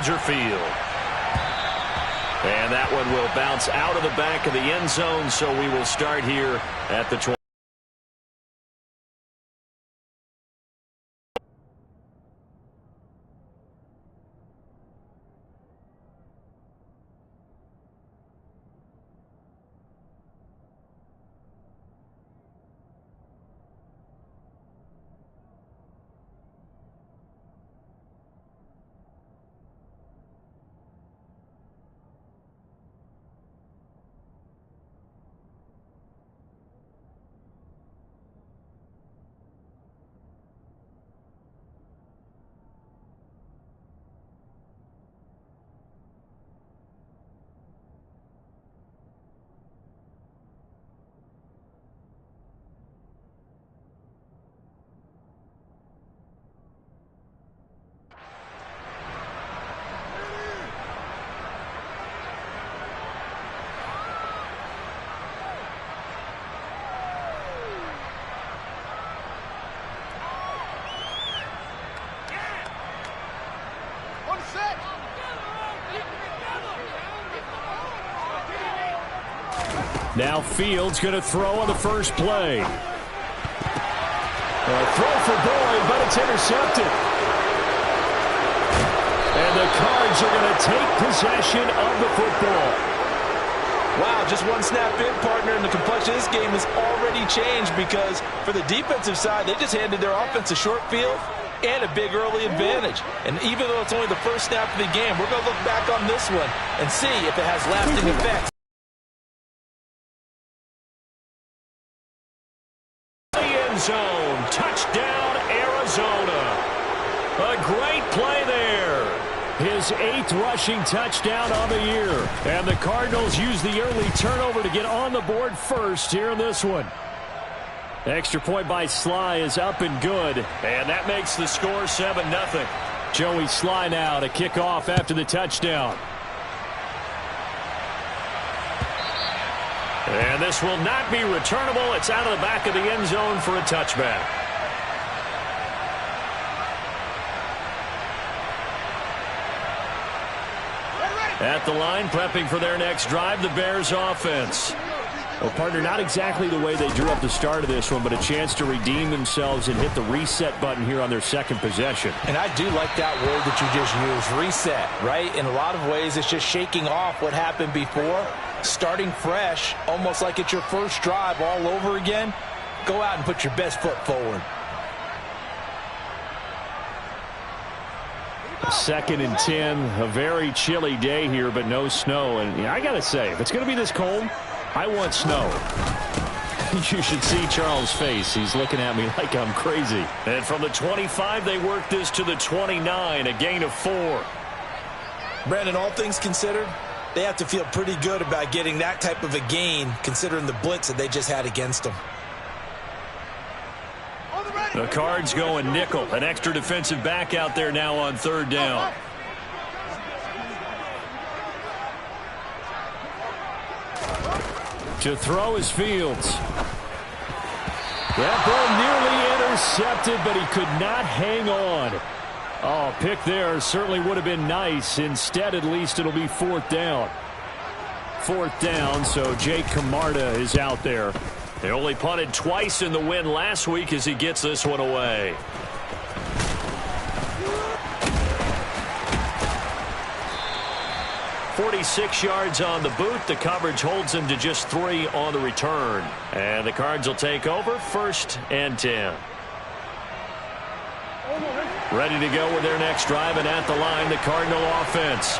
Soldier Field. And that one will bounce out of the back of the end zone, so we will start here at the 20. Now Fields going to throw on the first play. A throw for Boyd, but it's intercepted. And the Cards are going to take possession of the football. Wow, just one snap in, partner, and the complexion of this game has already changed because for the defensive side, they just handed their offense a short field and a big early advantage. And even though it's only the first snap of the game, we're going to look back on this one and see if it has lasting effects. Zone. Touchdown, Arizona. A great play there. His 8th rushing touchdown on the year. And the Cardinals use the early turnover to get on the board first here in this one. Extra point by Sly is up and good. And that makes the score 7-0. Joey Sly now to kick off after the touchdown. And this will not be returnable. It's out of the back of the end zone for a touchback. At the line, prepping for their next drive, the Bears offense. Well, partner, not exactly the way they drew up the start of this one, but a chance to redeem themselves and hit the reset button here on their second possession. And I do like that word that you just used, reset, right? In a lot of ways, it's just shaking off what happened before. Starting fresh, almost like it's your first drive all over again. Go out and put your best foot forward. 2nd and 10, a very chilly day here, but no snow. And I got to say, if it's going to be this cold, I want snow. You should see Charles' face. He's looking at me like I'm crazy. And from the 25, they work this to the 29, a gain of 4. Brandon, all things considered, they have to feel pretty good about getting that type of a gain, considering the blitz that they just had against them. The Cards going nickel. An extra defensive back out there now on 3rd down. To throw is Fields. That ball nearly intercepted, but he could not hang on. Oh, pick there certainly would have been nice. Instead, at least it'll be 4th down. 4th down, so Jake Camarda is out there. They only punted twice in the win last week as he gets this one away. "46 yards on the boot. The coverage holds him to just 3 on the return. And the Cards will take over 1st and 10. Ready to go with their next drive, and at the line, the Cardinal offense.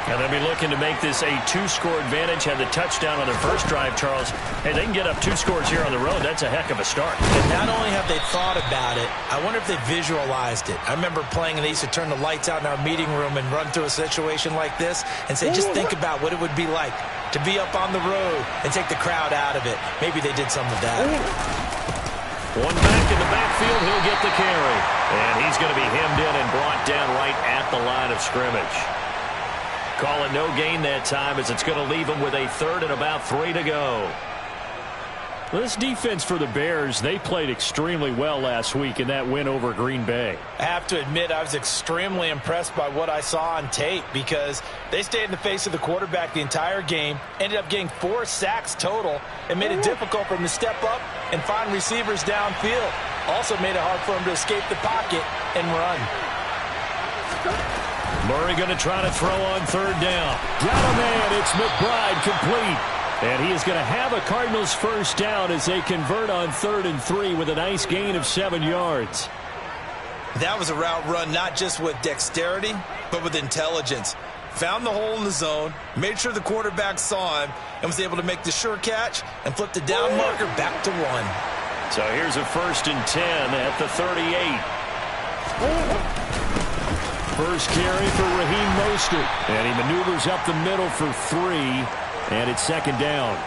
And they'll be looking to make this a 2-score advantage. Had the touchdown on their first drive, Charles. Hey, they can get up 2 scores here on the road. That's a heck of a start. And not only have they thought about it, I wonder if they visualized it. I remember playing, and they used to turn the lights out in our meeting room and run through a situation like this and say, just think about what it would be like to be up on the road and take the crowd out of it. Maybe they did some of that. One back in the backfield. He'll get the carry. And he's going to be hemmed in and brought down right at the line of scrimmage. Calling no gain that time as it's going to leave him with a 3rd and about 3 to go. This defense for the Bears, they played extremely well last week in that win over Green Bay. I have to admit, I was extremely impressed by what I saw on tape because they stayed in the face of the quarterback the entire game, ended up getting 4 sacks total, and made it difficult for him to step up and find receivers downfield. Also made it hard for him to escape the pocket and run. Murray going to try to throw on third down. Got a man. It's McBride complete. And he is going to have a Cardinals first down as they convert on 3rd and 3 with a nice gain of 7 yards. That was a route run not just with dexterity, but with intelligence. Found the hole in the zone, made sure the quarterback saw him, and was able to make the sure catch and flip the down marker back to 1. So here's a 1st and 10 at the 38. First carry for Raheem Mostert. And he maneuvers up the middle for 3. And it's 2nd down.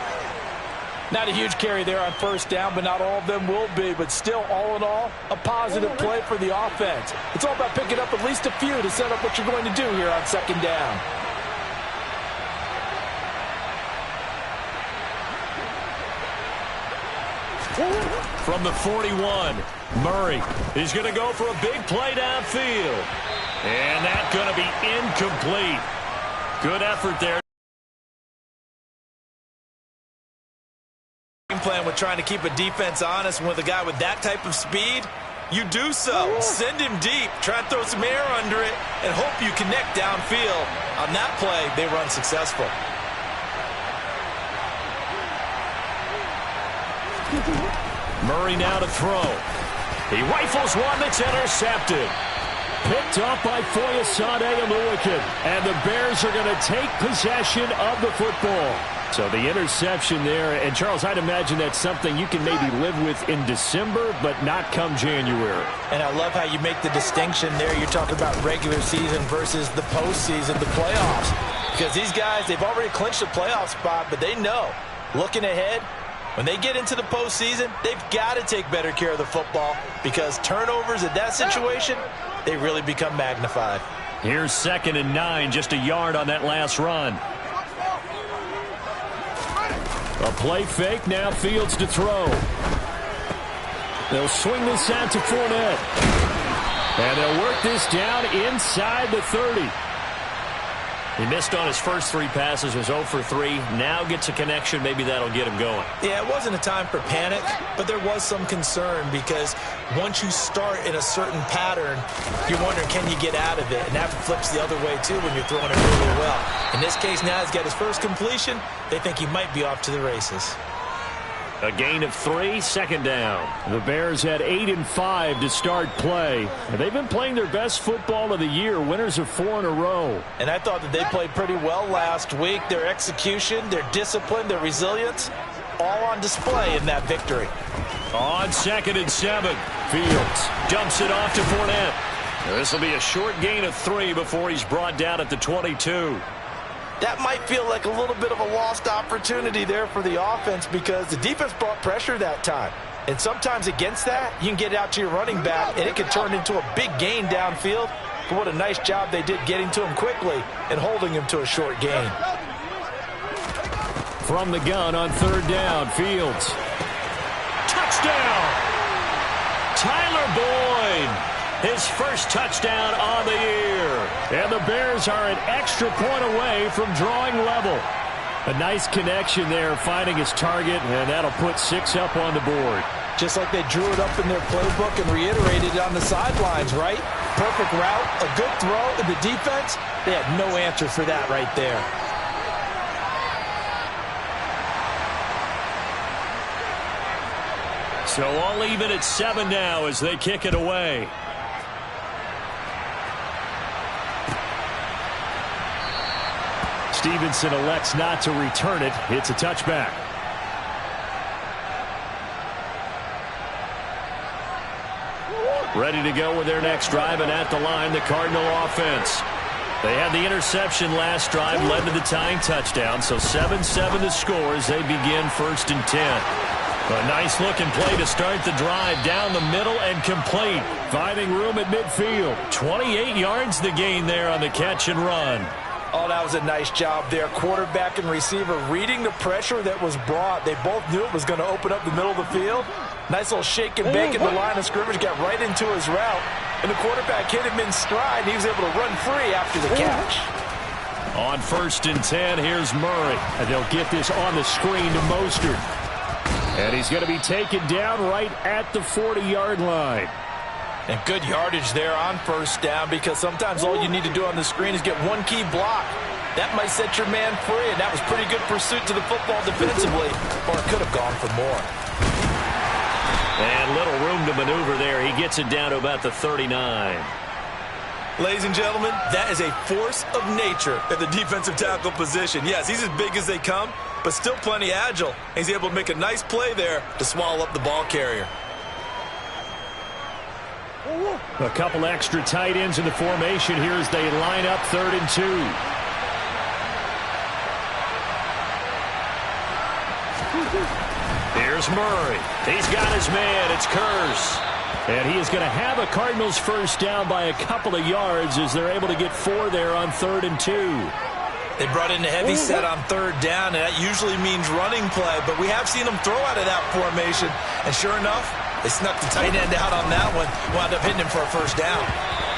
Not a huge carry there on 1st down, but not all of them will be. But still, all in all, a positive play for the offense. It's all about picking up at least a few to set up what you're going to do here on 2nd down. From the 41, Murray is going to go for a big play downfield. And that's going to be incomplete. Good effort there. Plan with trying to keep a defense honest with a guy with that type of speed, you do so. Send him deep, try to throw some air under it, and hope you connect downfield. On that play, they run successful. Murray now to throw. He rifles one that's intercepted. Picked up by Foyesade Oluwakin. And the Bears are going to take possession of the football. So the interception there, and Charles, I'd imagine that's something you can maybe live with in December, but not come January. And I love how you make the distinction there. You're talking about regular season versus the postseason, the playoffs. Because these guys, they've already clinched a playoff spot, but they know, looking ahead, when they get into the postseason, they've got to take better care of the football because turnovers in that situation, they really become magnified. Here's 2nd and 9, just a yard on that last run. A play fake, now Fields to throw. They'll swing this out to Fournette. And they'll work this down inside the 30. He missed on his first 3 passes, was 0 for 3. Now gets a connection, maybe that'll get him going. Yeah, it wasn't a time for panic, but there was some concern because once you start in a certain pattern, you're wondering, can you get out of it? And that flips the other way, too, when you're throwing it really well. In this case, now he's got his first completion. They think he might be off to the races. A gain of 3, 2nd down. The Bears had 8 and 5 to start play. And they've been playing their best football of the year, winners of 4 in a row. And I thought that they played pretty well last week. Their execution, their discipline, their resilience, all on display in that victory. On 2nd and 7, Fields dumps it off to Fournette. This will be a short gain of 3 before he's brought down at the 22. That might feel like a little bit of a lost opportunity there for the offense because the defense brought pressure that time. And sometimes against that, you can get out to your running back, and it can turn into a big gain downfield. But what a nice job they did getting to him quickly and holding him to a short gain. From the gun on 3rd down, Fields. Touchdown! Tyler Boyd. His first touchdown on the year. And the Bears are an extra point away from drawing level. A nice connection there, finding his target, and that'll put 6 up on the board. Just like they drew it up in their playbook and reiterated it on the sidelines, right? Perfect route, a good throw, and the defense, they had no answer for that right there. So all even at 7 now as they kick it away. Stevenson elects not to return it. It's a touchback. Ready to go with their next drive, and at the line, the Cardinal offense. They had the interception last drive, led to the tying touchdown, so 7-7 the score as they begin 1st and 10. A nice-looking play to start the drive down the middle and complete. Finding room at midfield. 28 yards the gain there on the catch and run. Oh, that was a nice job there. Quarterback and receiver reading the pressure that was brought. They both knew it was going to open up the middle of the field. Nice little shake and bake in the line of scrimmage, got right into his route. And the quarterback hit him in stride, and he was able to run free after the catch. On 1st and 10, here's Murray. And they'll get this on the screen to Mostert. And he's going to be taken down right at the 40-yard line. And good yardage there on 1st down, because sometimes all you need to do on the screen is get one key block. That might set your man free, and that was pretty good pursuit to the football defensively, or it could have gone for more. And little room to maneuver there. He gets it down to about the 39. Ladies and gentlemen, that is a force of nature at the defensive tackle position. Yes, he's as big as they come, but still plenty agile. He's able to make a nice play there to swallow up the ball carrier. A couple extra tight ends in the formation here as they line up 3rd and 2. Here's Murray. He's got his man. It's Curse. And he is going to have a Cardinals 1st down by a couple of yards as they're able to get 4 there on 3rd and 2. They brought in a heavy set on 3rd down, and that usually means running play, but we have seen them throw out of that formation. And sure enough, they snuck the tight end out on that one, wound up hitting him for a 1st down.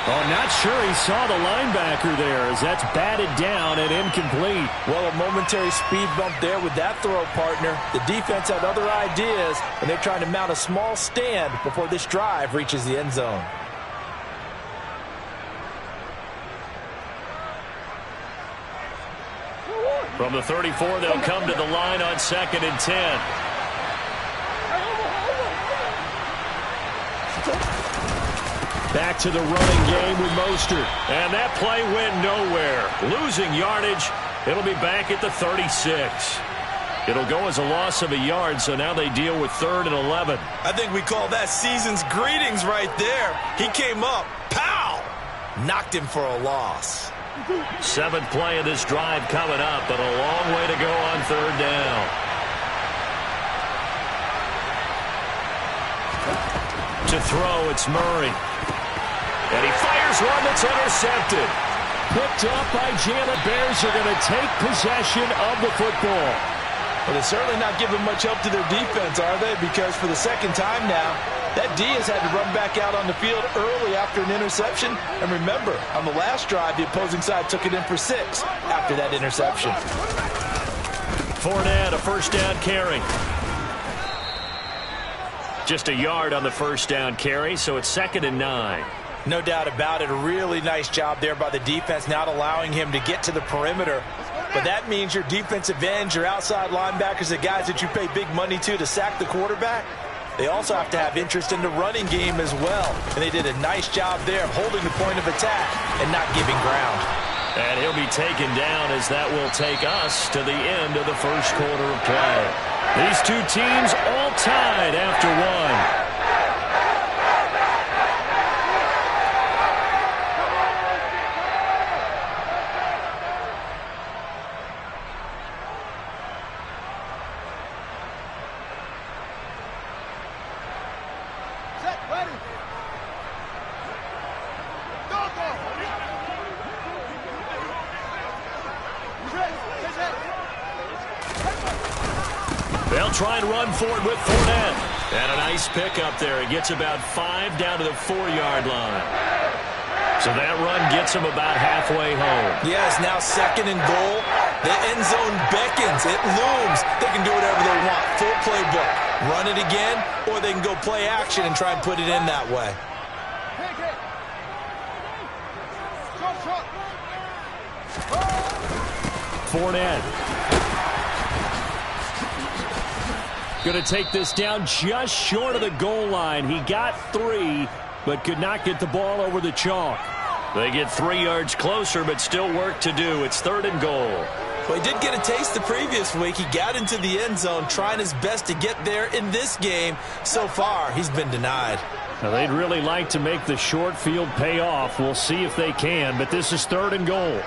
Oh, not sure he saw the linebacker there as that's batted down and incomplete. Well, a momentary speed bump there with that throw, partner. The defense had other ideas, and they're trying to mount a small stand before this drive reaches the end zone. From the 34, they'll come to the line on 2nd and 10. Back to the running game with Mostert. And that play went nowhere. Losing yardage. It'll be back at the 36. It'll go as a loss of a yard, so now they deal with 3rd and 11. I think we call that season's greetings right there. He came up, pow! Knocked him for a loss. 7th play of this drive coming up, but a long way to go on 3rd down. To throw, it's Murray. And he fires one that's intercepted. Picked up by Jalen. Bears are going to take possession of the football. Well, they're certainly not giving much help to their defense, are they? Because for the 2nd time now, that D has had to run back out on the field early after an interception. And remember, on the last drive, the opposing side took it in for 6 after that interception. Fournette, a 1st down carry. Just a yard on the 1st down carry, so it's 2nd and 9. No doubt about it. A really nice job there by the defense, not allowing him to get to the perimeter. But that means your defensive ends, your outside linebackers, the guys that you pay big money to sack the quarterback, they also have to have interest in the running game as well. And they did a nice job there of holding the point of attack and not giving ground. And he'll be taken down as that will take us to the end of the 1st quarter of play. These two teams all tied after 1. They'll try and run for it with Fournette. And a nice pickup there. He gets about 5 down to the 4-yard line. So that run gets him about halfway home. Yes, now 2nd and goal. The end zone beckons. It looms. They can do whatever they want. Full playbook. Run it again, or they can go play action and try and put it in that way. Fournette. Going to take this down just short of the goal line. He got 3, but could not get the ball over the chalk. They get 3 yards closer, but still work to do. It's 3rd and goal. Well, he did get a taste the previous week. He got into the end zone, trying his best to get there in this game. So far, he's been denied. Now, they'd really like to make the short field pay off. We'll see if they can, but this is 3rd and goal.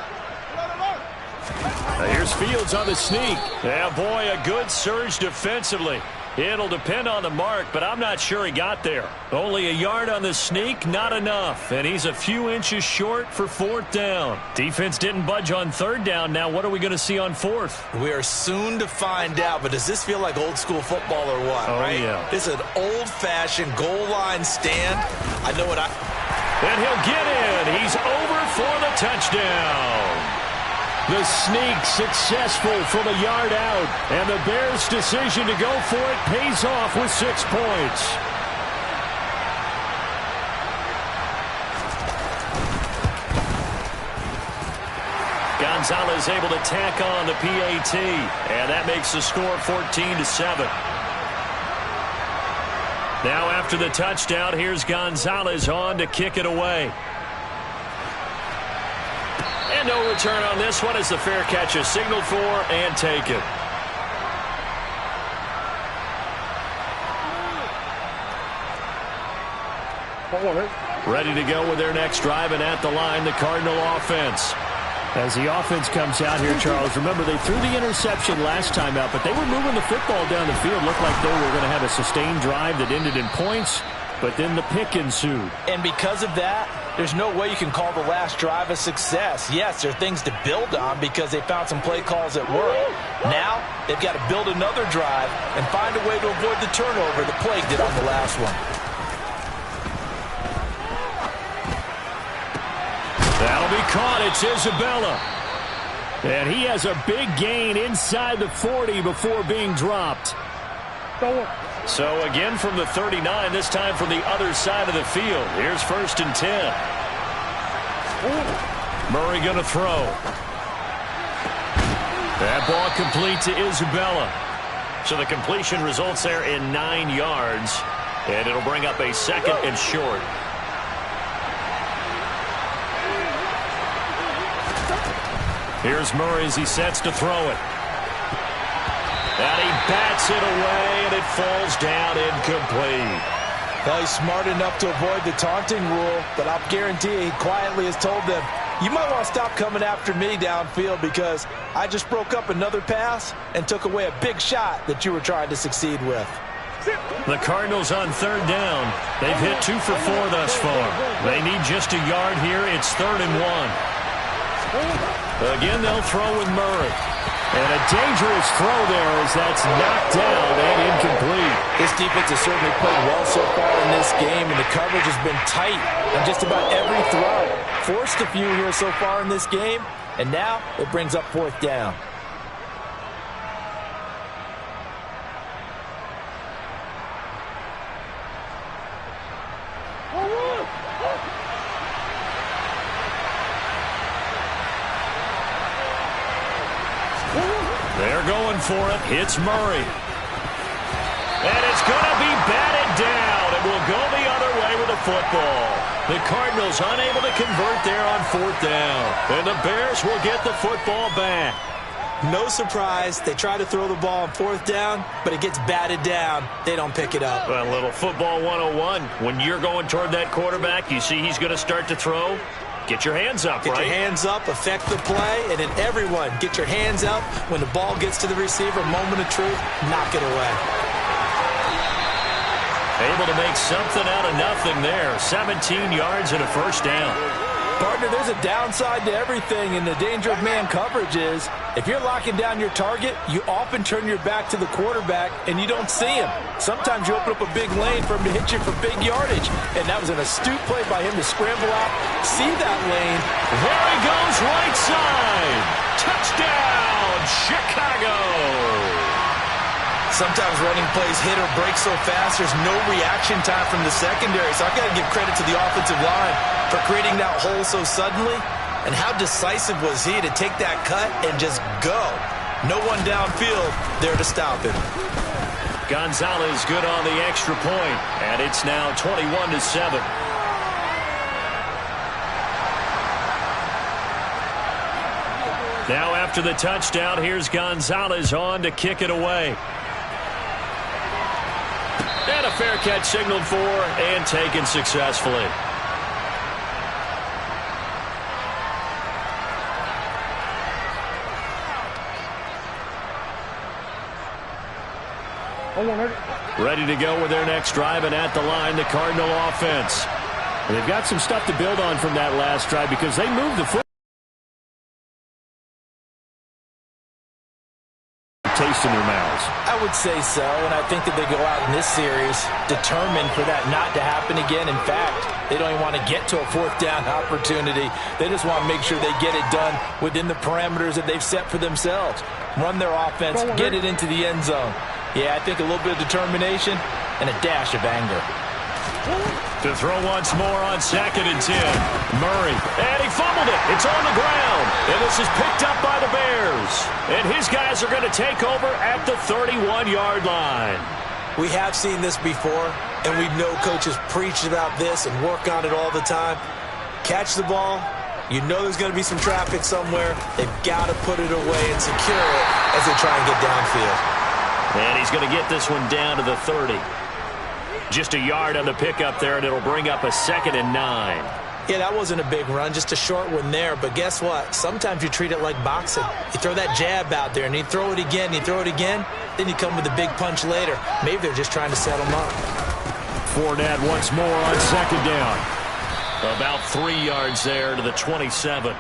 Now here's Fields on the sneak. Yeah, boy, a good surge defensively. It'll depend on the mark, but I'm not sure he got there. Only a yard on the sneak, not enough. And he's a few inches short for 4th down. Defense didn't budge on 3rd down. Now what are we going to see on 4th? We are soon to find out, but does this feel like old school football or what, right? Yeah. This is an old-fashioned goal line stand. I know what And he'll get in. He's over for the touchdown. The sneak successful from a yard out. And the Bears' decision to go for it pays off with 6 points. Gonzalez able to tack on the PAT. And that makes the score 14-7. Now after the touchdown, here's Gonzalez on to kick it away. And no return on this one as the fair catch is signaled for and taken. Ready to go with their next drive, and at the line, the Cardinal offense. As the offense comes out here, Charles, remember they threw the interception last time out, but they were moving the football down the field. Looked like they were going to have a sustained drive that ended in points, but then the pick ensued. And because of that, there's no way you can call the last drive a success. Yes, there are things to build on because they found some play calls that work. Now, they've got to build another drive and find a way to avoid the turnover the Plague did on the last one. That'll be caught. It's Isabella. And he has a big gain inside the 40 before being dropped. So again from the 39, this time from the other side of the field. Here's 1st and 10. Murray going to throw. That ball complete to Isabella. So the completion results there in 9 yards. And it'll bring up a 2nd and short. Here's Murray as he sets to throw it. And he bats it away, and it falls down incomplete. Well, he's smart enough to avoid the taunting rule, but I'll guarantee you he quietly has told them, you might want to stop coming after me downfield because I just broke up another pass and took away a big shot that you were trying to succeed with. The Cardinals on 3rd down. They've hit 2 for 4 thus far. They need just a yard here. It's 3rd and 1. Again, they'll throw with Murray. And a dangerous throw there as that's knocked down and incomplete. This defense has certainly played well so far in this game, and the coverage has been tight on just about every throw. Forced a few here so far in this game, and now it brings up 4th down. They're going for it. It's Murray. And it's going to be batted down. It will go the other way with the football. The Cardinals unable to convert there on 4th down. And the Bears will get the football back. No surprise. They try to throw the ball on 4th down, but it gets batted down. They don't pick it up. Well, a little football 101. When you're going toward that quarterback, you see he's going to start to throw. Get your hands up, right? Get your hands up, affect the play, and then everyone get your hands up. When the ball gets to the receiver, moment of truth, knock it away. Able to make something out of nothing there. 17 yards and a 1st down. Partner, there's a downside to everything, and the danger of man coverage is if you're locking down your target, you often turn your back to the quarterback and you don't see him. Sometimes you open up a big lane for him to hit you for big yardage, and that was an astute play by him to scramble out, see that lane. There he goes, right side. Touchdown, Chicago. Sometimes running plays hit or break so fast, there's no reaction time from the secondary. So I've got to give credit to the offensive line for creating that hole so suddenly. And how decisive was he to take that cut and just go? No one downfield there to stop him. Gonzalez good on the extra point, and it's now 21-7. Now after the touchdown, here's Gonzalez on to kick it away. And a fair catch signaled for and taken successfully. Ready to go with their next drive, and at the line, the Cardinal offense. And they've got some stuff to build on from that last drive because they moved the foot. Taste in their mouths. I would say so, and I think that they go out in this series determined for that not to happen again. In fact, they don't even want to get to a fourth down opportunity. They just want to make sure they get it done within the parameters that they've set for themselves. Run their offense, get it into the end zone. Yeah, I think a little bit of determination and a dash of anger. To throw once more on 2nd and 10. Murray, and he fumbled it. It's on the ground, and this is picked up by the Bears. And his guys are going to take over at the 31-yard line. We have seen this before, and we know coaches preach about this and work on it all the time. Catch the ball. You know there's going to be some traffic somewhere. They've got to put it away and secure it as they try and get downfield. And he's going to get this one down to the 30. Just a yard on the pickup there, and it'll bring up a 2nd and 9. Yeah, that wasn't a big run, just a short one there. But guess what? Sometimes you treat it like boxing. You throw that jab out there, and you throw it again, you throw it again, then you come with a big punch later. Maybe they're just trying to set them up. Fournette once more on 2nd down. About 3 yards there to the 27.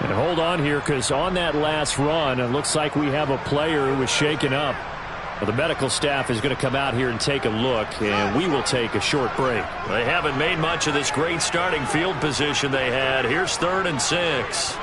And hold on here, because on that last run, it looks like we have a player who was shaken up. Well, the medical staff is going to come out here and take a look, and we will take a short break. They haven't made much of this great starting field position they had. Here's 3rd and 6.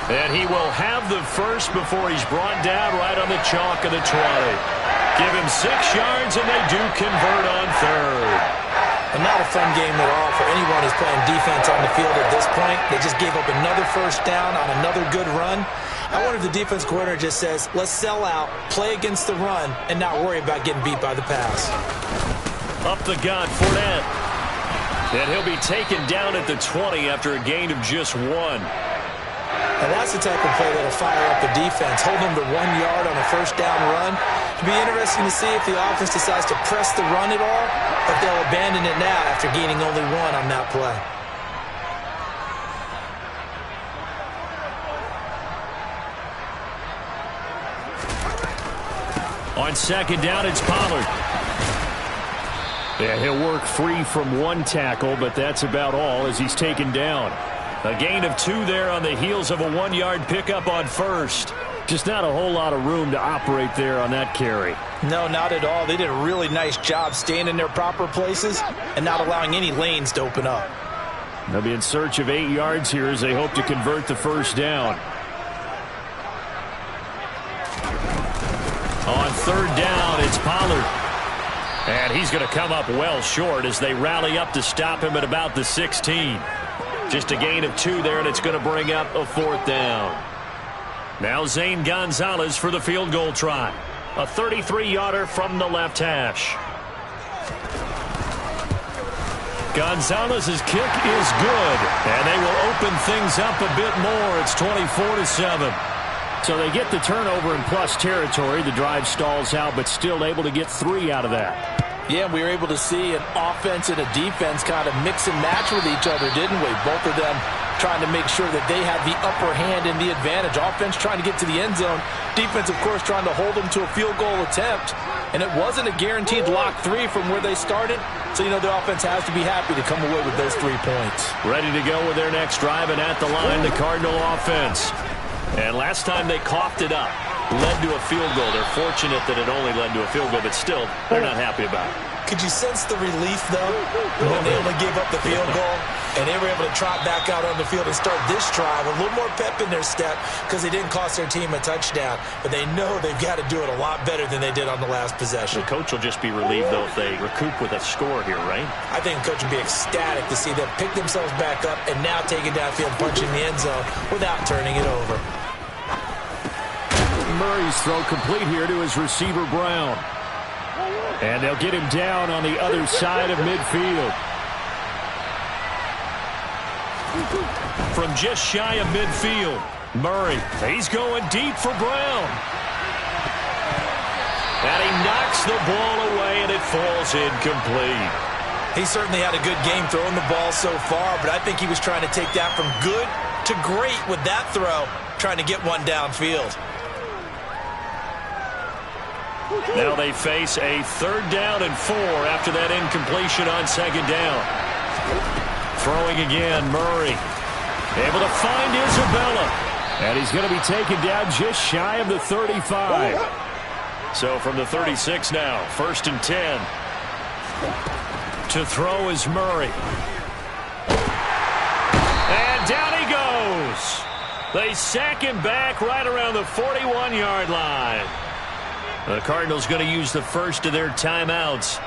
And he will have the first before he's brought down right on the chalk of the 20. Give him 6 yards, and they do convert on 3rd. And not a fun game at all for anyone who's playing defense on the field at this point. They just gave up another first down on another good run. I wonder if the defense coordinator just says, let's sell out, play against the run, and not worry about getting beat by the pass. Up the gut, Fournette. And he'll be taken down at the 20 after a gain of just 1. And that's the type of play that'll fire up the defense. Hold them to 1 yard on a first down run. It'll be interesting to see if the offense decides to press the run at all, or if they'll abandon it now after gaining only 1 on that play. On 2nd down, it's Pollard. Yeah, he'll work free from 1 tackle, but that's about all as he's taken down. A gain of 2 there on the heels of a 1-yard pickup on 1st. Just not a whole lot of room to operate there on that carry. No, not at all. They did a really nice job staying in their proper places and not allowing any lanes to open up. They'll be in search of 8 yards here as they hope to convert the first down. On 3rd down, it's Pollard. And he's going to come up well short as they rally up to stop him at about the 16. Just a gain of 2 there, and it's going to bring up a 4th down. Now Zane Gonzalez for the field goal try. A 33-yarder from the left hash. Gonzalez's kick is good, and they will open things up a bit more. It's 24-7. So they get the turnover in plus territory. The drive stalls out, but still able to get 3 out of that. Yeah, we were able to see an offense and a defense kind of mix and match with each other, didn't we? Both of them trying to make sure that they had the upper hand and the advantage. Offense trying to get to the end zone. Defense, of course, trying to hold them to a field goal attempt. And it wasn't a guaranteed lock 3 from where they started. So, you know, the offense has to be happy to come away with those 3 points. Ready to go with their next drive, and at the line, the Cardinal offense. And last time they coughed it up, led to a field goal. They're fortunate that it only led to a field goal, but still, they're not happy about it. Could you sense the relief, though, when they only gave up the field goal and they were able to trot back out on the field and start this drive with a little more pep in their step because they didn't cost their team a touchdown, but they know they've got to do it a lot better than they did on the last possession. The coach will just be relieved, though, if they recoup with a score here, right? I think the coach would be ecstatic to see them pick themselves back up and now take it downfield, punching the end zone without turning it over. Murray's throw complete here to his receiver, Brown. And they'll get him down on the other side of midfield. From just shy of midfield, Murray, he's going deep for Brown. And he knocks the ball away, and it falls incomplete. He certainly had a good game throwing the ball so far, but I think he was trying to take that from good to great with that throw, trying to get one downfield. Now they face a 3rd down and 4 after that incompletion on 2nd down. Throwing again, Murray. Able to find Isabella. And he's going to be taken down just shy of the 35. So from the 36 now, 1st and 10. To throw is Murray. And down he goes. They sack him back right around the 41-yard line. The Cardinals going to use the first of their timeouts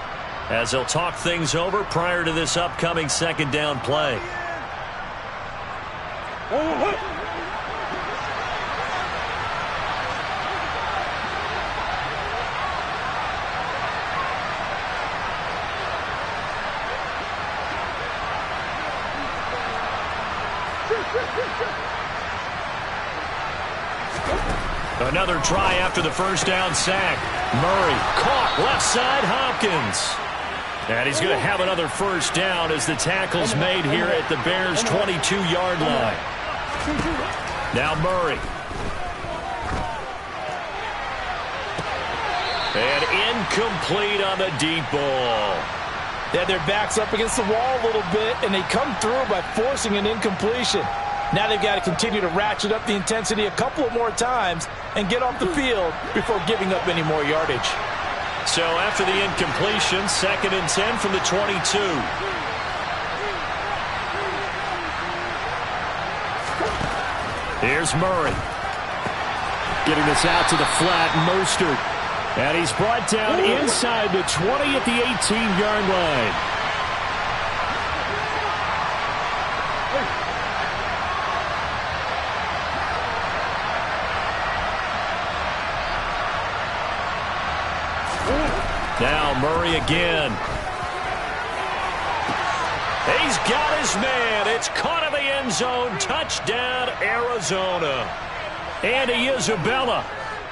as they'll talk things over prior to this upcoming 2nd down play. Another try after the 1st down sack. Murray caught left side Hopkins. And he's going to have another 1st down as the tackle's made here at the Bears' 22-yard line. Now Murray. And incomplete on the deep ball. They had their backs up against the wall a little bit, and they come through by forcing an incompletion. Now they've got to continue to ratchet up the intensity a couple of more times and get off the field before giving up any more yardage. So after the incompletion, 2nd and 10 from the 22. Here's Murray. Getting this out to the flat, Mostert. And he's brought down inside the 20 at the 18-yard line. Now Murray again. He's got his man. It's caught in the end zone. Touchdown, Arizona. Andy Isabella,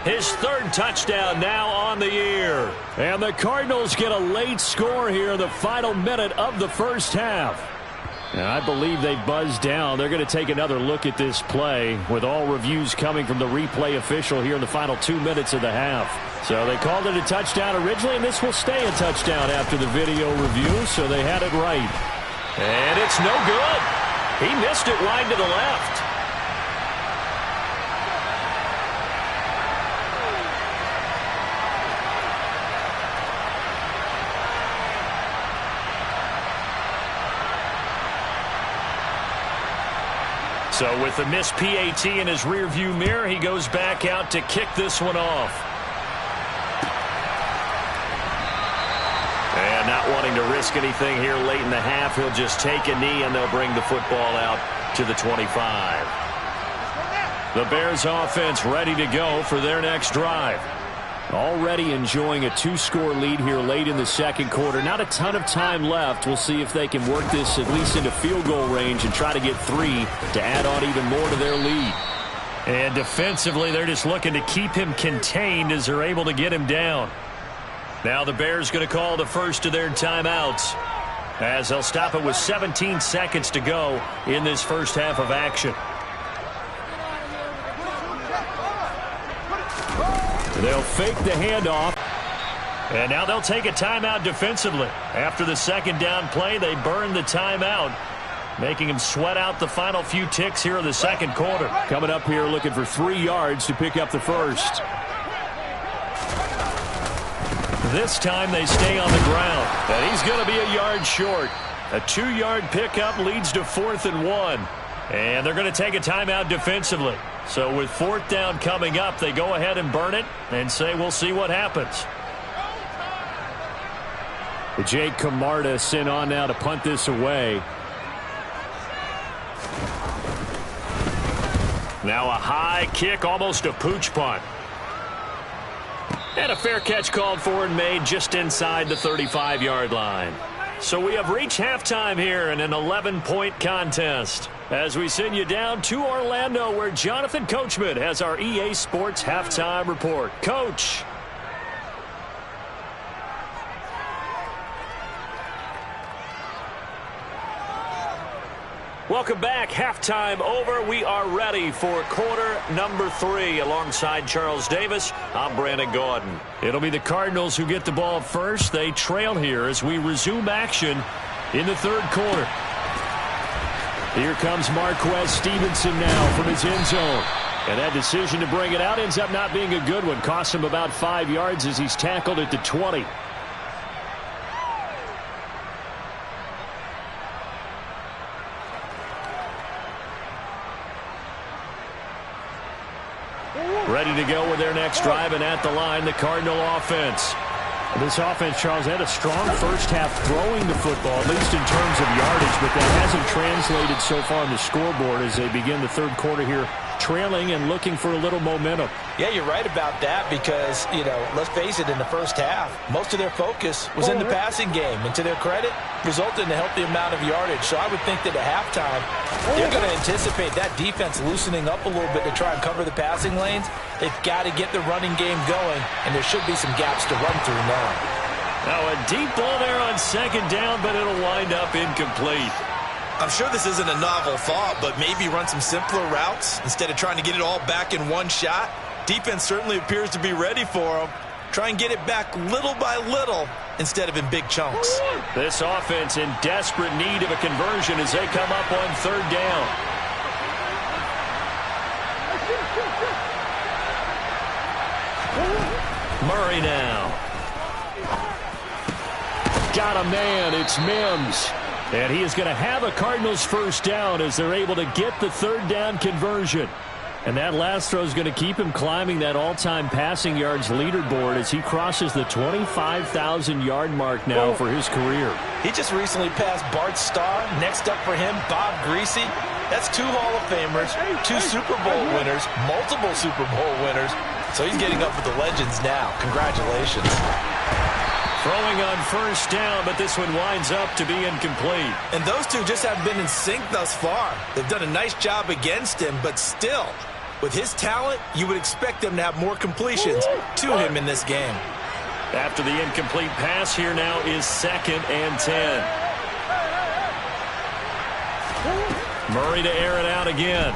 his 3rd touchdown now on the year. And the Cardinals get a late score here in the final minute of the 1st half. And I believe they buzzed down. They're going to take another look at this play with all reviews coming from the replay official here in the final 2 minutes of the half. So they called it a touchdown originally, and this will stay a touchdown after the video review, so they had it right. And it's no good. He missed it wide to the left. So with the missed PAT in his rearview mirror, he goes back out to kick this one off. And not wanting to risk anything here late in the half, he'll just take a knee and they'll bring the football out to the 25. The Bears offense ready to go for their next drive. Already enjoying a 2-score lead here late in the 2nd quarter. Not a ton of time left. We'll see if they can work this at least into field goal range and try to get 3 to add on even more to their lead. And defensively, they're just looking to keep him contained as they're able to get him down. Now the Bears going to call the first of their timeouts as they'll stop it with 17 seconds to go in this 1st half of action. They'll fake the handoff. And now they'll take a timeout defensively. After the 2nd down play, they burn the timeout, making him sweat out the final few ticks here in the 2nd quarter. Coming up here looking for 3 yards to pick up the 1st. This time they stay on the ground. And he's going to be a yard short. A 2-yard pickup leads to 4th and 1. And they're going to take a timeout defensively. So with 4th down coming up, they go ahead and burn it and say we'll see what happens. Jake Camarda sent on now to punt this away. Now a high kick, almost a pooch punt. And a fair catch called for and made just inside the 35-yard line. So we have reached halftime here in an 11-point contest as we send you down to Orlando, where Jonathan Coachman has our EA Sports halftime report. Coach. Welcome back. Halftime over. We are ready for quarter number 3. Alongside Charles Davis, I'm Brandon Gaudin. It'll be the Cardinals who get the ball first. They trail here as we resume action in the third quarter. Here comes Marquez Stevenson now from his end zone. And that decision to bring it out ends up not being a good one. Costs him about 5 yards as he's tackled at the 20. Ready to go with their next drive, and at the line, the Cardinal offense. This offense, Charles, had a strong first half throwing the football, at least in terms of yardage, but that hasn't translated so far on the scoreboard as they begin the third quarter here, trailing and looking for a little momentum. Yeah, you're right about that because, let's face it, in the first half, most of their focus was in the passing game. And to their credit, resulted in a healthy amount of yardage. So I would think that at halftime, they're going to anticipate that defense loosening up a little bit to try and cover the passing lanes. They've got to get the running game going, and there should be some gaps to run through now. Now a deep ball there on second down, but it'll wind up incomplete. I'm sure this isn't a novel thought, but maybe run some simpler routes instead of trying to get it all back in one shot. Defense certainly appears to be ready for them. Try and get it back little by little instead of in big chunks. This offense in desperate need of a conversion as they come up on third down. Murray now. Got a man. It's Mims. And he is going to have a Cardinals first down as they're able to get the third down conversion. And that last throw is going to keep him climbing that all-time passing yards leaderboard as he crosses the 25,000-yard mark now for his career. He just recently passed Bart Starr. Next up for him, Bob Greasy. That's 2 Hall of Famers, 2 Super Bowl winners, multiple Super Bowl winners. So he's getting up with the legends now. Congratulations. Throwing on first down, but this one winds up to be incomplete. And those two just haven't been in sync thus far. They've done a nice job against him, but still, with his talent, you would expect them to have more completions to him in this game. After the incomplete pass, here now is 2nd and 10. Murray to air it out again.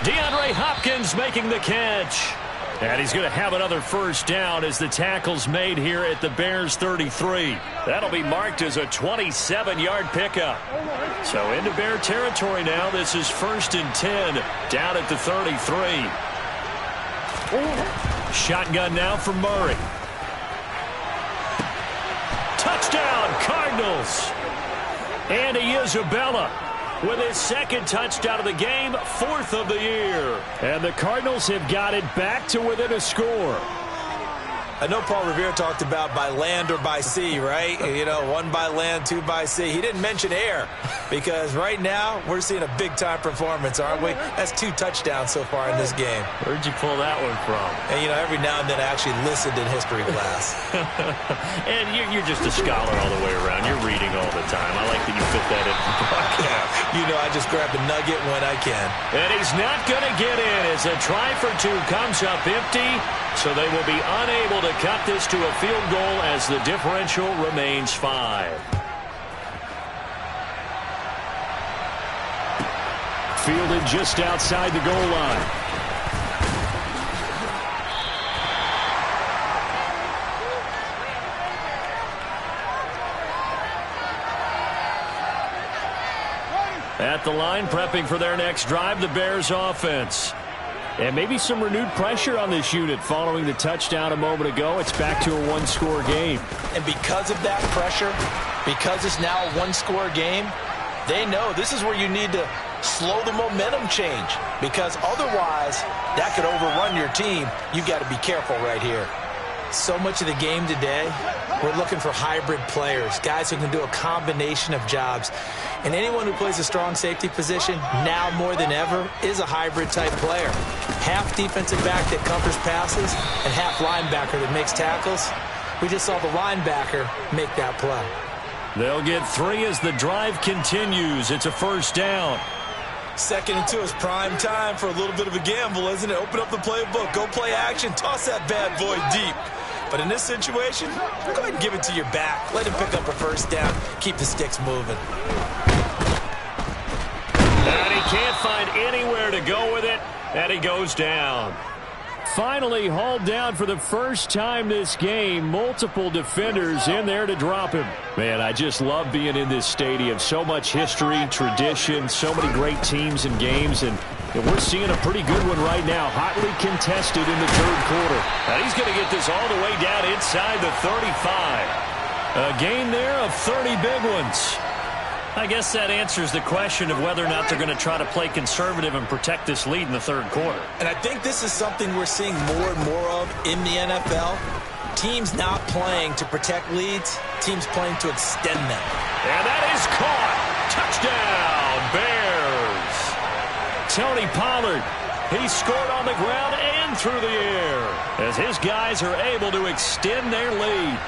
DeAndre Hopkins making the catch. And he's going to have another first down as the tackle's made here at the Bears 33. That'll be marked as a 27-yard pickup. So into Bear territory now. This is 1st and 10 down at the 33. Shotgun now for Murray. Touchdown, Cardinals. Andy Isabella with his 2nd touchdown of the game, 4th of the year. And the Cardinals have got it back to within a score. I know Paul Revere talked about by land or by sea, right? 1 by land, 2 by sea. He didn't mention air because right now we're seeing a big-time performance, aren't we? That's 2 touchdowns so far in this game. Where'd you pull that one from? And, every now and then I actually listened in history class. And you're just a scholar all the way around. You're reading all the time. I like that you fit that in the broadcast. I just grab a nugget when I can. And he's not going to get in as a try for 2 comes up empty. So they will be unable to cut this to a field goal as the differential remains 5. Fielded just outside the goal line. At the line, prepping for their next drive, the Bears offense. And maybe some renewed pressure on this unit following the touchdown a moment ago. It's back to a 1-score game. And because of that pressure, because it's now a 1-score game, they know this is where you need to slow the momentum change. Because otherwise, that could overrun your team. You've got to be careful right here. So much of the game today, we're looking for hybrid players, guys who can do a combination of jobs. And anyone who plays a strong safety position, now more than ever, is a hybrid-type player. Half defensive back that covers passes and half linebacker that makes tackles. We just saw the linebacker make that play. They'll get 3 as the drive continues. It's a first down. 2nd and 2 is prime time for a little bit of a gamble, isn't it? Open up the playbook, go play action, toss that bad boy deep. But in this situation, go ahead and give it to your back. Let him pick up a first down. Keep the sticks moving. And he can't find anywhere to go with it, and he goes down. Finally hauled down for the first time this game. Multiple defenders in there to drop him. Man, I just love being in this stadium. So much history, tradition, so many great teams and games, and we're seeing a pretty good one right now. Hotly contested in the third quarter. And he's going to get this all the way down inside the 35. A gain there of 30 big ones. I guess that answers the question of whether or not they're going to try to play conservative and protect this lead in the third quarter. And I think this is something we're seeing more and more of in the NFL. Teams not playing to protect leads, teams playing to extend them. And that is caught. Touchdown, Bears. Tony Pollard, he scored on the ground and through the air as his guys are able to extend their lead.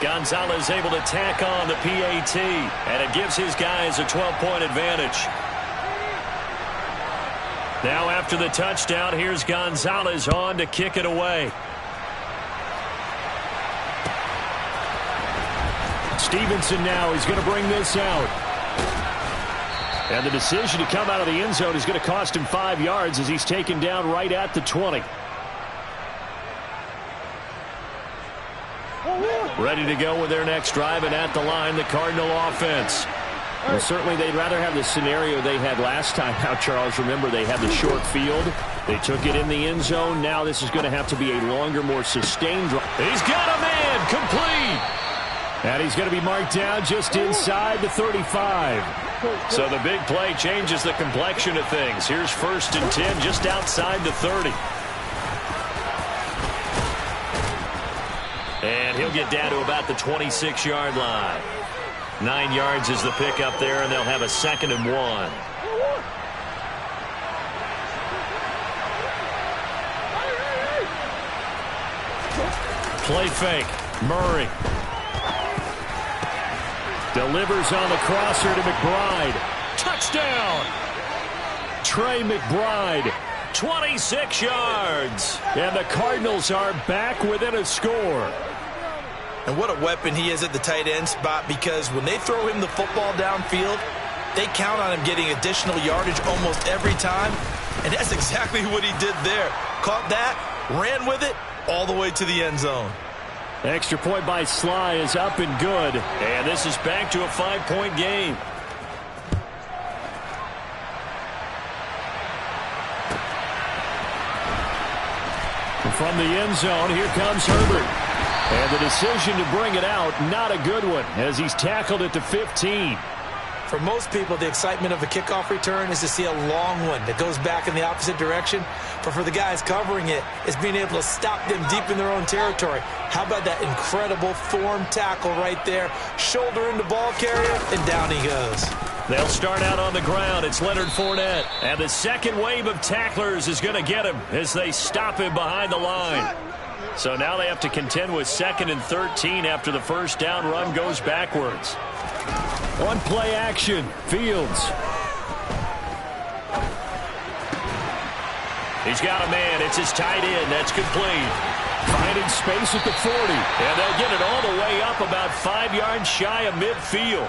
Gonzalez able to tack on the PAT, and it gives his guys a 12-point advantage. Now after the touchdown, here's Gonzalez on to kick it away. Stevenson now, he's going to bring this out. And the decision to come out of the end zone is going to cost him 5 yards as he's taken down right at the 20. Ready to go with their next drive, and at the line, the Cardinal offense. Well, certainly they'd rather have the scenario they had last time out, Charles. Remember, they had the short field. They took it in the end zone. Now this is going to have to be a longer, more sustained drive. He's got a man complete. And he's going to be marked down just inside the 35. So the big play changes the complexion of things. Here's 1st and 10 just outside the 30. And he'll get down to about the 26-yard line. 9 yards is the pickup there, and they'll have a 2nd and 1. Play fake. Murray. Delivers on the crosser to McBride. Touchdown! Trey McBride. 26 yards. And the Cardinals are back within a score. And what a weapon he is at the tight end spot, because when they throw him the football downfield, they count on him getting additional yardage almost every time. And that's exactly what he did there. Caught that, ran with it, all the way to the end zone. Extra point by Sly is up and good. And this is back to a 5-point game. From the end zone, here comes Herbert. And the decision to bring it out, not a good one, as he's tackled at the 15. For most people, the excitement of a kickoff return is to see a long one that goes back in the opposite direction. But for the guys covering it, it's being able to stop them deep in their own territory. How about that incredible form tackle right there? Shoulder into ball carrier, and down he goes. They'll start out on the ground. It's Leonard Fournette. And the second wave of tacklers is going to get him as they stop him behind the line. So now they have to contend with 2nd and 13 after the first down run goes backwards. On play action, Fields. He's got a man. It's his tight end. That's complete. Finding space at the 40. And they'll get it all the way up about 5 yards shy of midfield.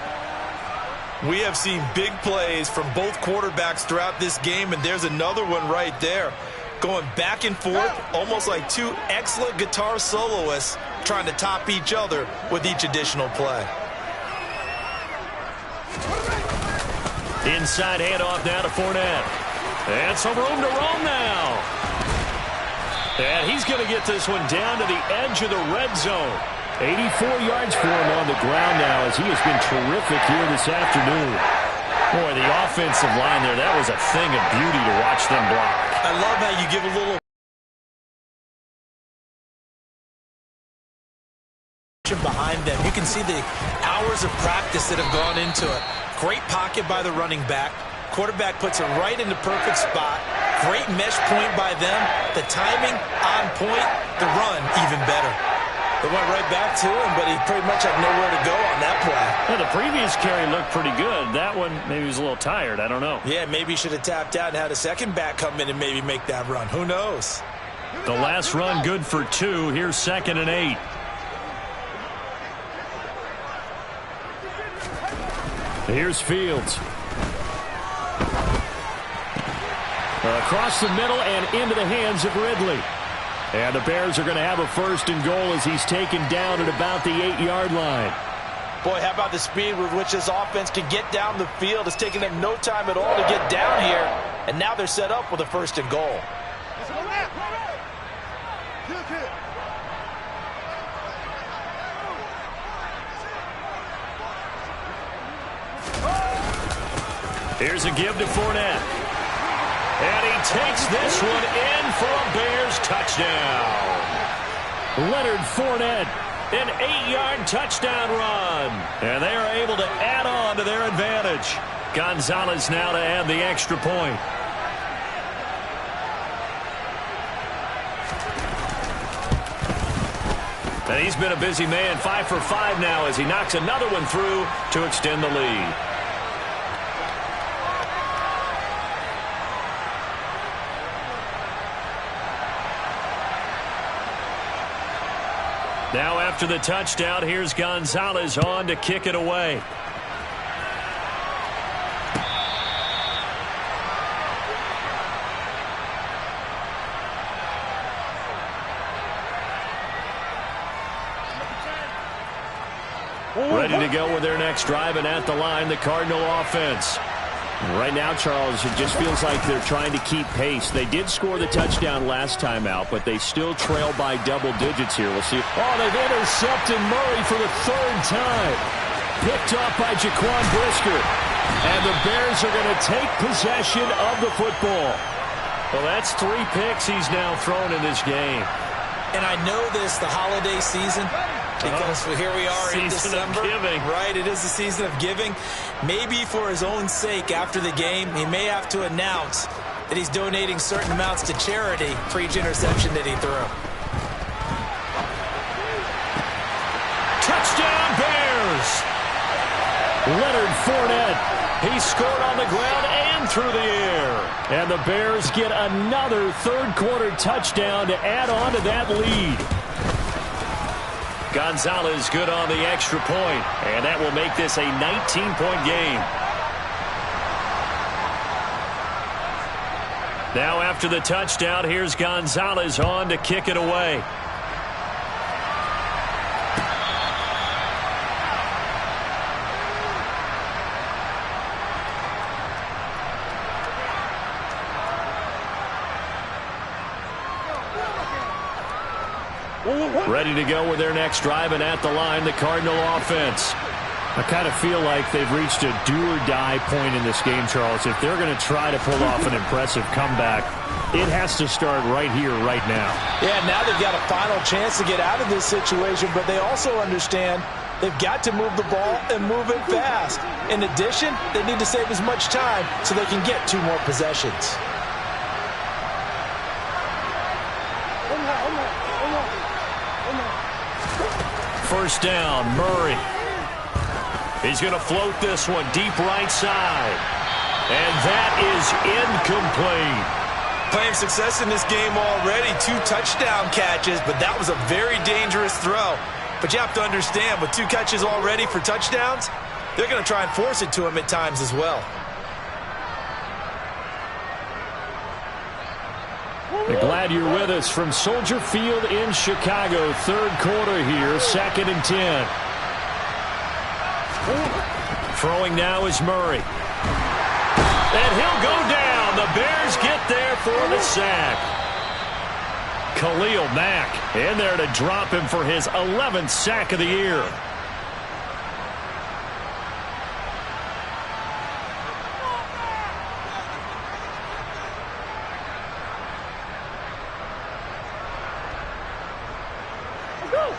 We have seen big plays from both quarterbacks throughout this game, and there's another one right there. Going back and forth, almost like two excellent guitar soloists trying to top each other with each additional play. Inside handoff now to Fournette. And some room to roam now. And he's going to get this one down to the edge of the red zone. 84 yards for him on the ground now, as he has been terrific here this afternoon. Boy, the offensive line there, that was a thing of beauty to watch them block. I love how you give a little behind them. You can see the hours of practice that have gone into it. Great pocket by the running back. Quarterback puts it right in the perfect spot. Great mesh point by them. The timing on point. The run even better. They went right back to him, but he pretty much had nowhere to go on that play. Yeah, the previous carry looked pretty good. That one, maybe he was a little tired. I don't know. Yeah, maybe he should have tapped out and had a second back come in and maybe make that run. Who knows? The last run good for 2. Here's 2nd and 8. Here's Fields. Across the middle and into the hands of Ridley. And the Bears are going to have a 1st and goal as he's taken down at about the 8-yard line. Boy, how about the speed with which this offense can get down the field? It's taken them no time at all to get down here. And now they're set up with a 1st and goal. Here's a give to Fournette. And he takes this one in for a Bears touchdown. Leonard Fournette, an 8-yard touchdown run. And they are able to add on to their advantage. Gonzalez now to add the extra point. And he's been a busy man, 5 for 5 now as he knocks another one through to extend the lead. Now after the touchdown, here's Gonzalez on to kick it away. Ready to go with their next drive, and at the line, the Cardinal offense. Right now, Charles, it just feels like they're trying to keep pace. They did score the touchdown last time out, but they still trail by double digits here. We'll see. Oh, they've intercepted Murray for the 3rd time. Picked off by Jaquan Brisker. And the Bears are going to take possession of the football. Well, that's 3 picks he's now thrown in this game. And I know this, the holiday season, because here we are in December. Season of giving. Right, it is the season of giving. Maybe for his own sake after the game, he may have to announce that he's donating certain amounts to charity for each interception that he threw. Touchdown Bears! Leonard Fournette. He scored on the ground and through the air. And the Bears get another 3rd quarter touchdown to add on to that lead. Gonzalez good on the extra point, and that will make this a 19-point game. Now after the touchdown, here's Gonzalez on to kick it away. Ready to go with their next drive, and at the line, the Cardinal offense. I kind of feel like they've reached a do-or-die point in this game, Charles. If they're going to try to pull off an impressive comeback, it has to start right here, right now. Yeah, now they've got a final chance to get out of this situation, but they also understand they've got to move the ball and move it fast. In addition, they need to save as much time so they can get 2 more possessions. First down, Murray. He's going to float this one deep right side. And that is incomplete. Playing success in this game already. 2 touchdown catches, but that was a very dangerous throw. But you have to understand, with 2 catches already for touchdowns, they're going to try and force it to him at times as well. Glad you're with us from Soldier Field in Chicago. 3rd quarter here, 2nd and 10. Throwing now is Murray. And he'll go down. The Bears get there for the sack. Khalil Mack in there to drop him for his 11th sack of the year.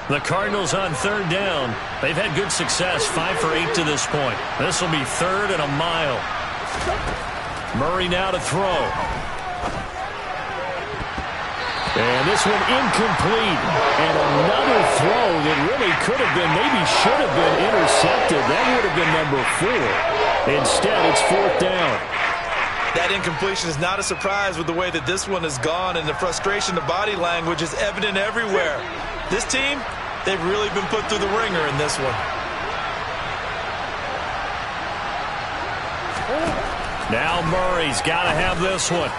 The Cardinals on 3rd down. They've had good success, 5 for 8 to this point. This will be 3rd and a mile. Murray now to throw. And this one incomplete. And another throw that really could have been, maybe should have been intercepted. That would have been number 4. Instead, it's 4th down. That incompletion is not a surprise with the way that this one has gone, and the frustration, the body language is evident everywhere. This team, they've really been put through the ringer in this one. Now Murray's got to have this one.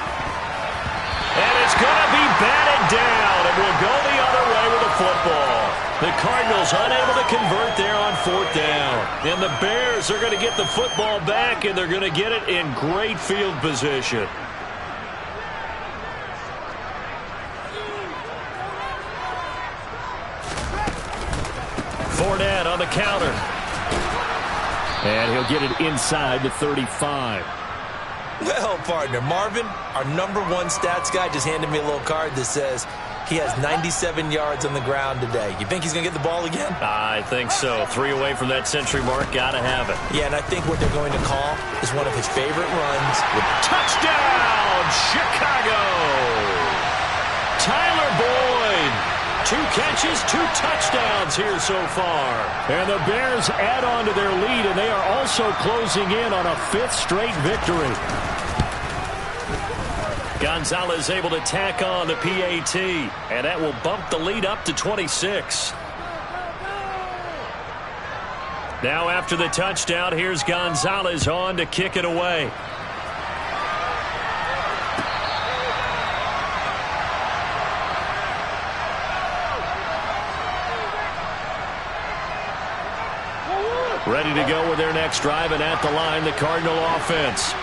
And it's going to be batted down, and will go the other way with the football. The Cardinals unable to convert there on 4th down. And the Bears are going to get the football back, and they're going to get it in great field position. Fournette on the counter. And he'll get it inside the 35. Well, partner, Marvin, our #1 stats guy, just handed me a little card that says he has 97 yards on the ground today. You think he's going to get the ball again? I think so. 3 away from that century mark. Got to have it. Yeah, and I think what they're going to call is one of his favorite runs. Touchdown, Chicago! Tyler Boyd. 2 catches, 2 touchdowns here so far. And the Bears add on to their lead, and they are also closing in on a 5th straight victory. Gonzalez able to tack on the PAT, and that will bump the lead up to 26. Now after the touchdown, here's Gonzalez on to kick it away. Ready to go with their next drive, and at the line, the Cardinal offense.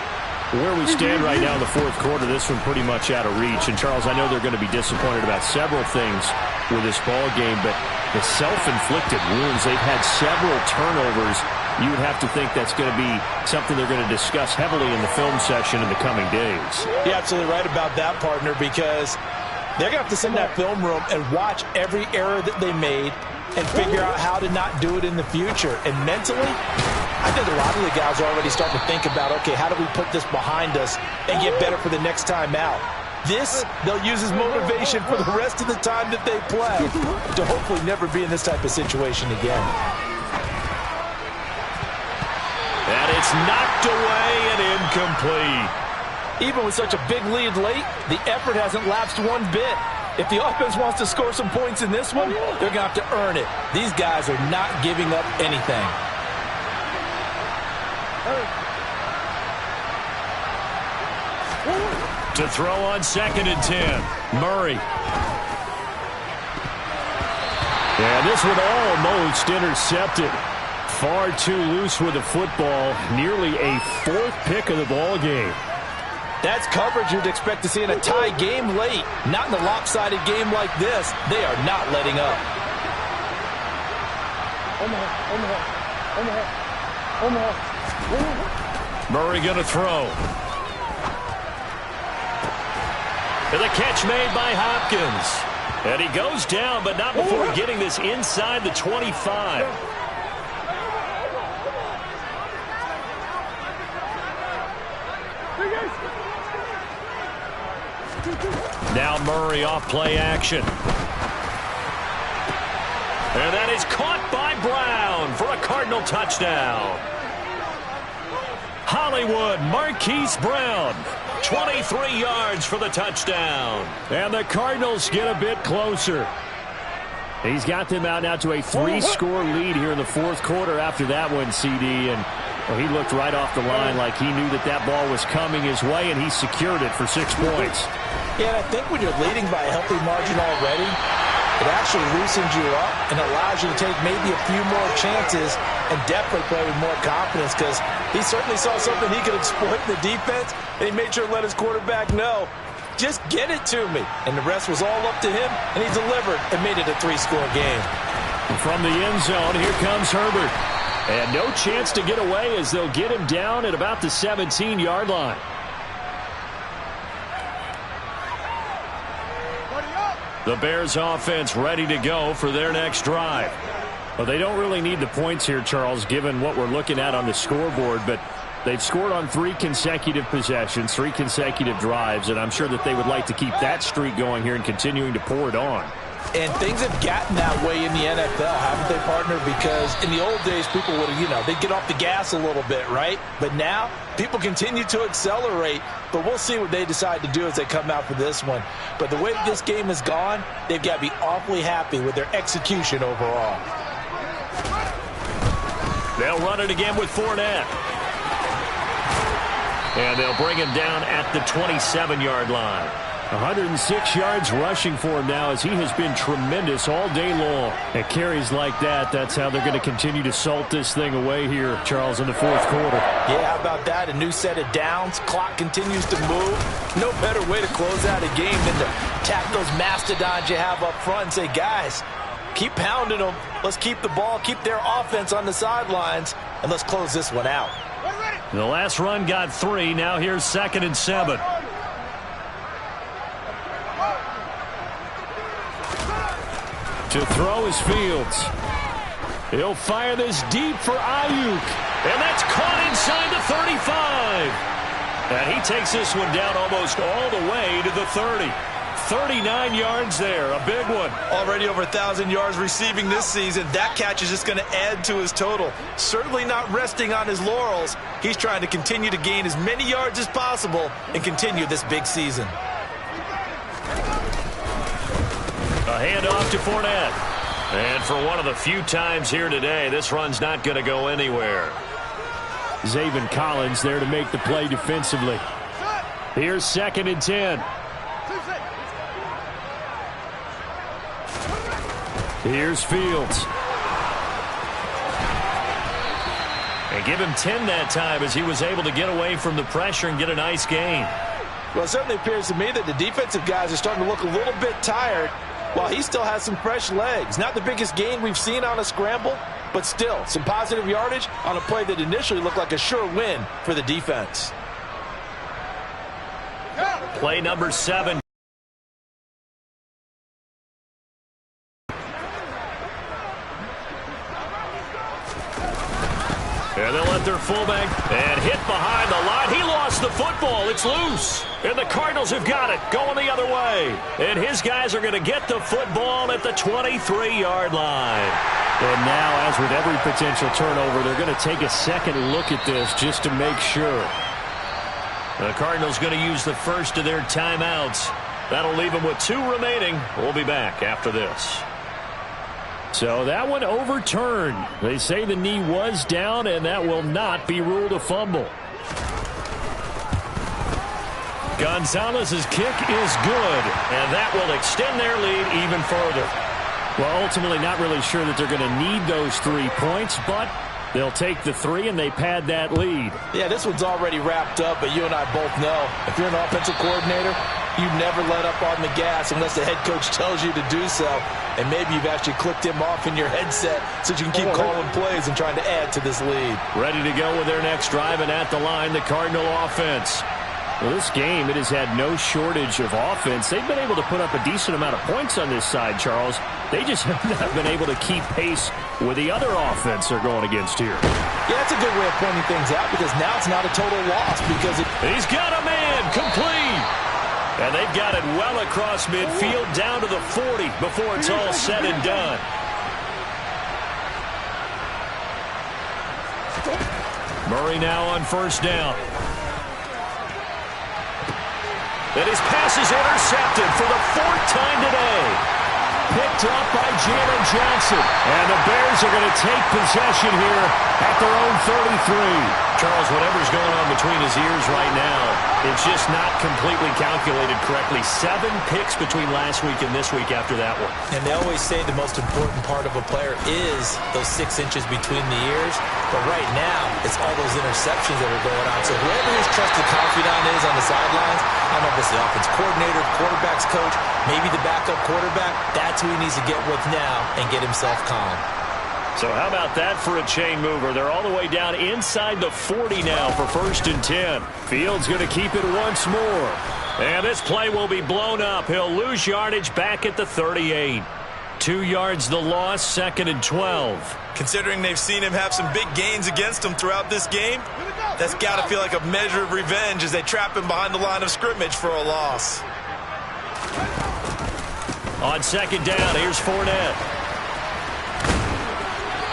Where we stand right now in the 4th quarter, this one pretty much out of reach. And, Charles, I know they're going to be disappointed about several things with this ball game, but the self-inflicted wounds, they've had several turnovers. You would have to think that's going to be something they're going to discuss heavily in the film session in the coming days. You're absolutely right about that, partner, because they're going to have to sit in that film room and watch every error that they made and figure out how to not do it in the future. And mentally, I think a lot of the guys are already starting to think about, okay, how do we put this behind us and get better for the next time out? This, they'll use as motivation for the rest of the time that they play to hopefully never be in this type of situation again. And it's knocked away and incomplete. Even with such a big lead late, the effort hasn't lapsed one bit. If the offense wants to score some points in this one, they're going to have to earn it. These guys are not giving up anything. To throw on 2nd and 10. Murray. And this one almost intercepted. Far too loose with the football. Nearly a 4th pick of the ball game. That's coverage you'd expect to see in a tie game late. Not in a lopsided game like this. They are not letting up. Murray going to throw. And the catch made by Hopkins. And he goes down, but not before getting this inside the 25. Now Murray off play action. And that is caught by Brown for a Cardinal touchdown. Hollywood Marquise Brown, 23 yards for the touchdown. And the Cardinals get a bit closer. He's got them out now to a 3-score lead here in the 4th quarter after that one, CD. And well, he looked right off the line like he knew that that ball was coming his way, and he secured it for 6 points. Yeah, and I think when you're leading by a healthy margin already, it actually loosens you up and allows you to take maybe a few more chances and definitely play with more confidence, because he certainly saw something he could exploit in the defense, and he made sure to let his quarterback know, just get it to me. And the rest was all up to him, and he delivered and made it a 3-score game. From the end zone, here comes Herbert. And no chance to get away as they'll get him down at about the 17-yard line. The Bears offense ready to go for their next drive. Well, they don't really need the points here, Charles, given what we're looking at on the scoreboard, but They've scored on 3 consecutive possessions, 3 consecutive drives, and I'm sure that they would like to keep that streak going here and continuing to pour it on. And things have gotten that way in the NFL, haven't they, partner? Because in the old days, people would have, they'd get off the gas a little bit, right? But now, people continue to accelerate. But we'll see what they decide to do as they come out for this one. But the way this game has gone, they've got to be awfully happy with their execution overall. They'll run it again with Fournette. And they'll bring him down at the 27-yard line. 106 yards rushing for him now as he has been tremendous all day long. At carries like that, that's how they're going to continue to salt this thing away here, Charles, in the fourth quarter. Yeah, how about that? A new set of downs. Clock continues to move. No better way to close out a game than to tap those mastodons you have up front and say, guys, keep pounding them. Let's keep the ball, keep their offense on the sidelines, and let's close this one out. The last run got 3. Now here's 2nd and 7. To throw is Fields. He'll fire this deep for Ayuk. And that's caught inside the 35. And he takes this one down almost all the way to the 30. 39 yards there, a big one. Already over 1,000 yards receiving this season. That catch is just going to add to his total. Certainly not resting on his laurels. He's trying to continue to gain as many yards as possible and continue this big season. A handoff to Fournette. And for one of the few times here today, this run's not going to go anywhere. Zaven Collins there to make the play defensively. Here's 2nd and 10. Here's Fields. And give him 10 that time as he was able to get away from the pressure and get a nice gain. Well, it certainly appears to me that the defensive guys are starting to look a little bit tired while he still has some fresh legs. Not the biggest gain we've seen on a scramble, but still some positive yardage on a play that initially looked like a sure win for the defense. Play number 7. And they'll let their fullback and hit behind the line. He lost the football. It's loose. And the Cardinals have got it going the other way. And his guys are going to get the football at the 23-yard line. And now, as with every potential turnover, they're going to take a second look at this just to make sure. The Cardinals going to use the first of their timeouts. That'll leave them with 2 remaining. We'll be back after this. So that one overturned. They say the knee was down, and that will not be ruled a fumble. Gonzalez's kick is good, and that will extend their lead even further. Well, ultimately not really sure that they're going to need those 3 points, but they'll take the 3 and they pad that lead. Yeah, this one's already wrapped up, but you and I both know if you're an offensive coordinator, you never let up on the gas unless the head coach tells you to do so. And maybe you've actually clicked him off in your headset so you can keep calling plays and trying to add to this lead. Ready to go with their next drive, and at the line, the Cardinal offense. Well, this game, it has had no shortage of offense. They've been able to put up a decent amount of points on this side, Charles. They just have not been able to keep pace with the other offense they're going against here. Yeah, that's a good way of pointing things out because now it's not a total loss because he's got a man complete. And they've got it well across midfield down to the 40 before it's all said and done. Murray now on first down. And his pass is intercepted for the 4th time today. Picked up by Jalen Johnson. And the Bears are going to take possession here at their own 33. Charles, whatever's going on between his ears right now, it's just not completely calculated correctly. 7 picks between last week and this week after that one. And they always say the most important part of a player is those 6 inches between the ears. But right now, it's all those interceptions that are going on. So whoever his trusted confidant is on the sidelines, I don't know if it's the offense coordinator, quarterback's coach, maybe the backup quarterback, that's who he needs to get with now and get himself calm. So how about that for a chain mover? They're all the way down inside the 40 now for 1st and 10. Fields going to keep it once more. And this play will be blown up. He'll lose yardage back at the 38. 2 yards the loss, 2nd and 12. Considering they've seen him have some big gains against them throughout this game, that's got to feel like a measure of revenge as they trap him behind the line of scrimmage for a loss. On 2nd down, here's Fournette.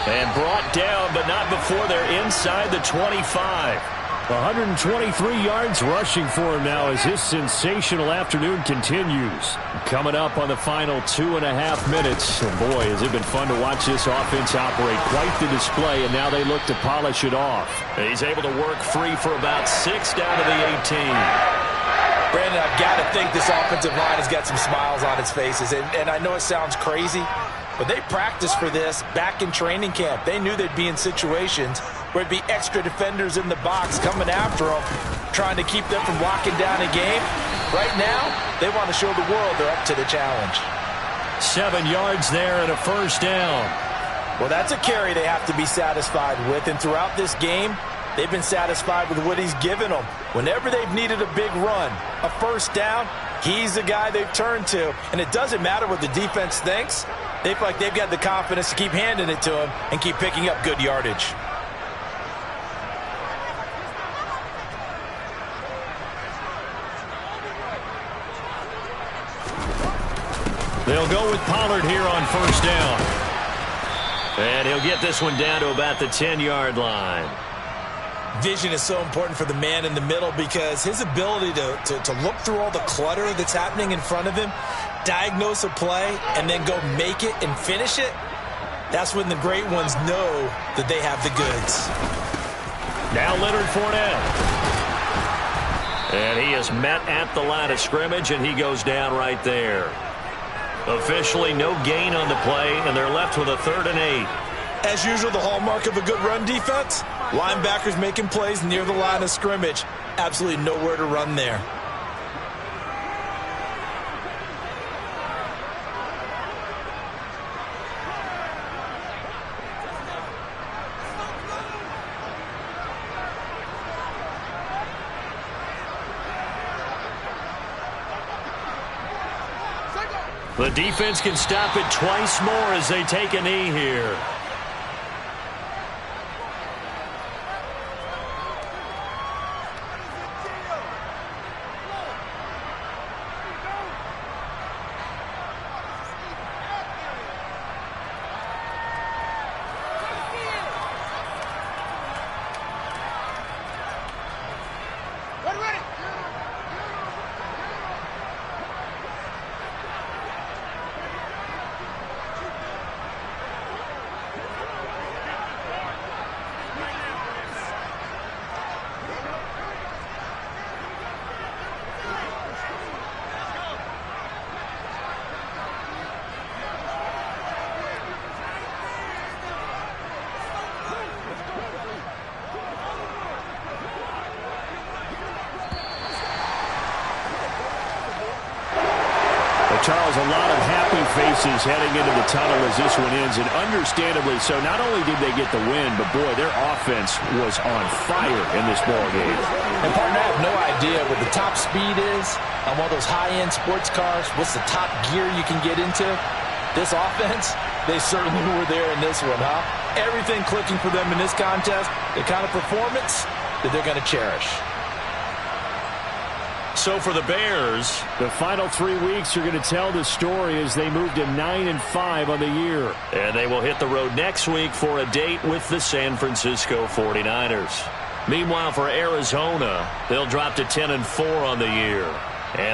And brought down, but not before they're inside the 25. 123 yards rushing for him now as his sensational afternoon continues. Coming up on the final 2.5 minutes. And boy, has it been fun to watch this offense operate. Quite the display, and now they look to polish it off. He's able to work free for about 6 down to the 18. Brandon, I've got to think this offensive line has got some smiles on its faces. And I know it sounds crazy, but they practiced for this back in training camp. They knew they'd be in situations where it'd be extra defenders in the box coming after them, trying to keep them from locking down a game. Right now, they want to show the world they're up to the challenge. 7 yards there and a 1st down. Well, that's a carry they have to be satisfied with. And throughout this game, they've been satisfied with what he's given them. Whenever they've needed a big run, a 1st down, he's the guy they've turned to. And it doesn't matter what the defense thinks. They feel like they've got the confidence to keep handing it to him and keep picking up good yardage. They'll go with Pollard here on 1st down. And he'll get this one down to about the 10-yard line. Vision is so important for the man in the middle because his ability to look through all the clutter that's happening in front of him, diagnose a play, and then go make it and finish it, that's when the great ones know that they have the goods. Now Leonard Fournette. And he is met at the line of scrimmage, and he goes down right there. Officially no gain on the play, and they're left with a 3rd and 8. As usual, the hallmark of a good run defense, linebackers making plays near the line of scrimmage. Absolutely nowhere to run there. The defense can stop it twice more as they take a knee here. Charles, a lot of happy faces heading into the tunnel as this one ends, and understandably so. Not only did they get the win, but boy, their offense was on fire in this ball game. And partner, I have no idea what the top speed is on one of those high-end sports cars. What's the top gear you can get into? This offense, they certainly were there in this one, huh? Everything clicking for them in this contest, the kind of performance that they're going to cherish. So for the Bears, the final 3 weeks are going to tell the story as they move to 9-5 on the year. And they will hit the road next week for a date with the San Francisco 49ers. Meanwhile, for Arizona, they'll drop to 10-4 on the year. And